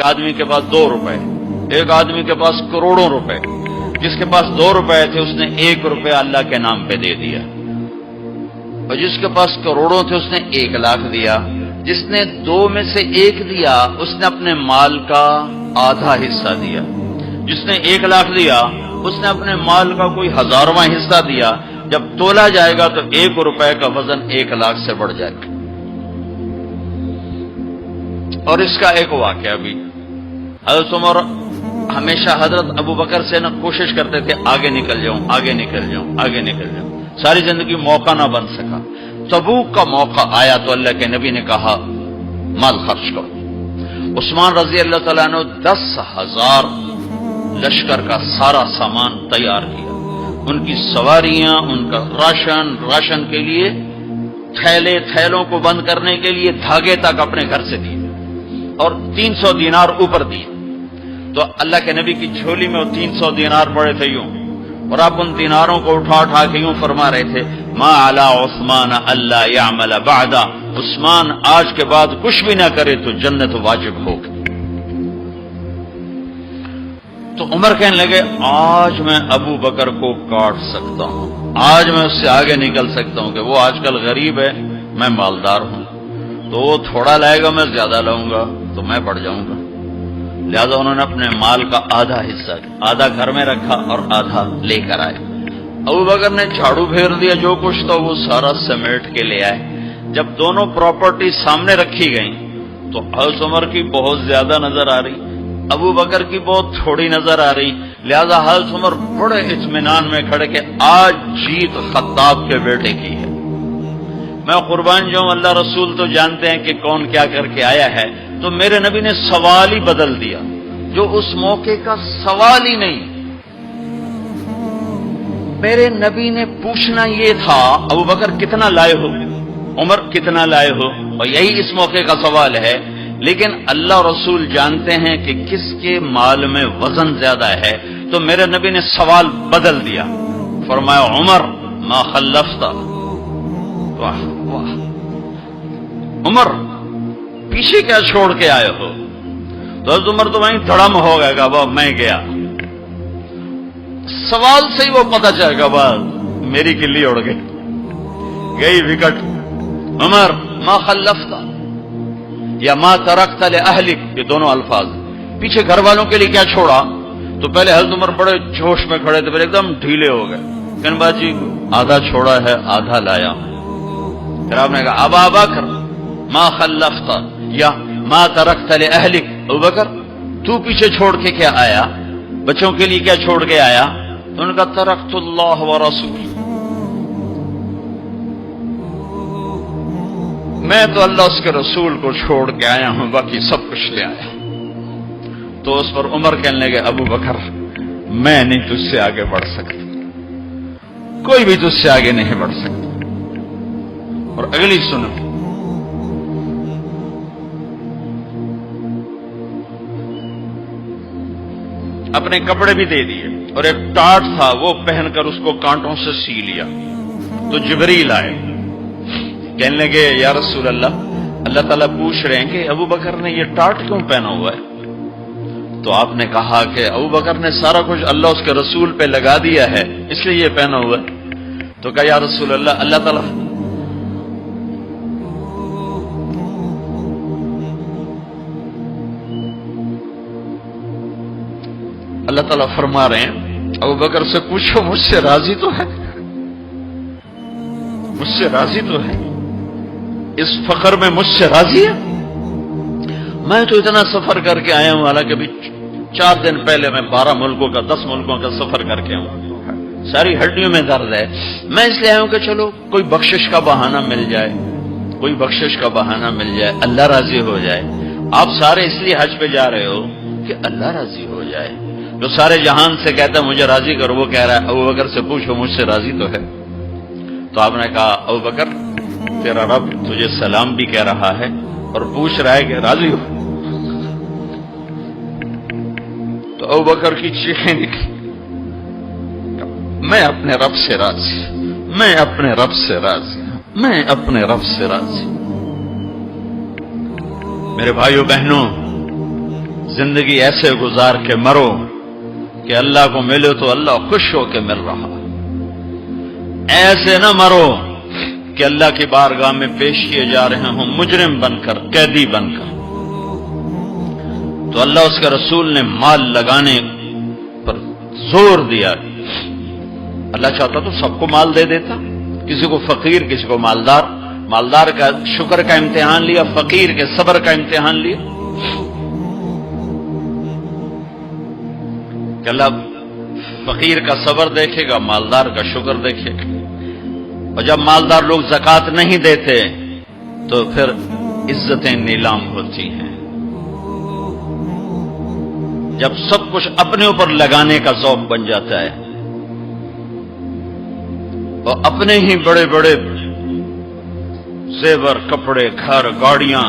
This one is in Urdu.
آدمی کے پاس 2 روپے، ایک آدمی کے پاس کروڑوں روپے. جس کے پاس 2 روپے تھے اس نے 1 روپیہ اللہ کے نام پہ دے دیا، اور جس کے پاس کروڑوں تھے اس نے 1 لاکھ دیا. جس نے 2 میں سے 1 دیا اس نے اپنے مال کا آدھا حصہ دیا. جس نے 1 لاکھ دیا اس نے اپنے مال کا کوئی 1000واں حصہ دیا. جب تولا جائے گا تو 1 روپے کا وزن 1 لاکھ سے بڑھ جائے گا. اور اس کا ایک واقعہ بھی، حضرت عمر ہمیشہ حضرت ابو بکر سے کوشش کرتے تھے آگے نکل جاؤں، آگے نکل جاؤں، آگے نکل جاؤں. ساری زندگی موقع نہ بن سکا. تبوک کا موقع آیا تو اللہ کے نبی نے کہا مال خرچ کرو. عثمان رضی اللہ تعالیٰ نے 10,000 لشکر کا سارا سامان تیار کیا. ان کی سواریاں، ان کا راشن کے لیے تھیلوں کو بند کرنے کے لیے دھاگے تک اپنے گھر سے دیے، اور 300 دینار اوپر دیے. تو اللہ کے نبی کی جھولی میں وہ 300 دینار پڑے تھے یوں، اور آپ ان دیناروں کو اٹھا کے یوں فرما رہے تھے ما علی عثمان اللہ یعمل بعد، عثمان آج کے بعد کچھ بھی نہ کرے تو جنت واجب ہوگی. تو عمر کہنے لگے آج میں ابو بکر کو کاٹ سکتا ہوں، آج میں اس سے آگے نکل سکتا ہوں کہ وہ آج کل غریب ہے، میں مالدار ہوں، تو وہ تھوڑا لائے گا میں زیادہ لاؤں گا تو میں بڑھ جاؤں گا. لہذا انہوں نے اپنے مال کا آدھا حصہ، آدھا گھر میں رکھا اور آدھا لے کر آئے. ابو بکر نے جھاڑو پھیر دیا، جو کچھ تھا وہ سارا سمیٹ کے لے آئے. جب دونوں پراپرٹی سامنے رکھی گئیں تو حضرت عمر کی بہت زیادہ نظر آ رہی، ابو بکر کی بہت تھوڑی نظر آ رہی. لہذا حضرت عمر بڑے اطمینان میں کھڑے کہ آج جیت خطاب کے بیٹے کی ہے. میں قربان جاؤں، اللہ رسول تو جانتے ہیں کہ کون کیا کر کے آیا ہے. تو میرے نبی نے سوال ہی بدل دیا، جو اس موقع کا سوال ہی نہیں. میرے نبی نے پوچھنا یہ تھا ابو بکر کتنا لائے ہو، عمر کتنا لائے ہو، اور یہی اس موقع کا سوال ہے. لیکن اللہ رسول جانتے ہیں کہ کس کے مال میں وزن زیادہ ہے. تو میرے نبی نے سوال بدل دیا، فرمایا عمر ما خلفتا. واہ واہ، عمر پیچھے کیا چھوڑ کے آئے ہو؟ تو حضرت عمر تو وہیں دھڑم ہو گئے گا، وہ میں گیا. سوال سے ہی وہ پتہ چلے گا، بس میری کلی اڑ گئی وکٹ. عمر ما خلفتا یا ما ترکت لأہلک، یہ دونوں الفاظ پیچھے گھر والوں کے لیے کیا چھوڑا. تو پہلے حضرت عمر بڑے جوش میں کھڑے تھے، پھر ایک دم ڈھیلے ہو گئے. کہنے باجی آدھا چھوڑا ہے آدھا لایا. پھر آپ نے کہا ابا بکر ما خلفتا یا ما ترکت لأہلک، ابو بکر تو پیچھے چھوڑ کے کیا آیا، بچوں کے لیے کیا چھوڑ کے آیا؟ تو انہوں نے کہا ترکت اللہ ورسول، میں تو اللہ اس کے رسول کو چھوڑ کے آیا ہوں، باقی سب کچھ لے آیا. تو اس پر عمر کہنے لگے ابو بکر میں نہیں تجھ سے آگے بڑھ سکتا، کوئی بھی تجھ سے آگے نہیں بڑھ سکتا. اور اگلی سنو، اپنے کپڑے بھی دے دیے اور ایک ٹاٹ تھا وہ پہن کر اس کو کانٹوں سے سی لیا. تو جبریل آئے، کہنے لگے یا رسول اللہ، اللہ تعالیٰ پوچھ رہے ہیں کہ ابو بکر نے یہ ٹاٹ کیوں پہنا ہوا ہے؟ تو آپ نے کہا کہ ابو بکر نے سارا کچھ اللہ اس کے رسول پہ لگا دیا ہے اس لیے یہ پہنا ہوا ہے. تو کہا یا رسول اللہ، اللہ تعالیٰ فرما رہے ہیں ابو بکر سے پوچھو مجھ سے راضی تو ہے، مجھ سے راضی تو ہے، اس فخر میں مجھ سے راضی ہے؟ میں تو اتنا سفر کر کے آیا ہوں، حالانکہ ابھی 4 دن پہلے میں 12 ملکوں کا 10 ملکوں کا سفر کر کے ہوں، ساری ہڈیوں میں درد ہے. میں اس لیے آیا ہوں کہ چلو کوئی بخشش کا بہانہ مل جائے، کوئی بخشش کا بہانہ مل جائے، اللہ راضی ہو جائے. آپ سارے اس لیے حج پہ جا رہے ہو کہ اللہ راضی ہو جائے. جو سارے جہان سے کہتا ہے مجھے راضی کرو، وہ کہہ رہا ہے ابو بکر سے پوچھو مجھ سے راضی تو ہے. تو آپ نے کہا ابو بکر تیرا رب تجھے سلام بھی کہہ رہا ہے اور پوچھ رہا ہے کہ راضی ہو. تو ابو بکر کی چیخیں نکلی، میں اپنے رب سے راضی، میں اپنے رب سے راضی، میں اپنے رب سے راضی. میرے بھائیو بہنوں، زندگی ایسے گزار کے مرو کہ اللہ کو ملے تو اللہ خوش ہو کے مل رہا، ایسے نہ مرو کہ اللہ کی بارگاہ میں پیش کیے جا رہے ہوں مجرم بن کر، قیدی بن کر۔ تو اللہ اس کے رسول نے مال لگانے پر زور دیا۔ اللہ چاہتا تو سب کو مال دے دیتا، کسی کو فقیر، کسی کو مالدار۔ مالدار کا شکر کا امتحان لیا، فقیر کے صبر کا امتحان لیا کہ اللہ فقیر کا صبر دیکھے گا، مالدار کا شکر دیکھے گا۔ اور جب مالدار لوگ زکوٰۃ نہیں دیتے تو پھر عزتیں نیلام ہوتی ہیں۔ جب سب کچھ اپنے اوپر لگانے کا ذوق بن جاتا ہے اور اپنے ہی بڑے بڑے زیور، کپڑے، گھر، گاڑیاں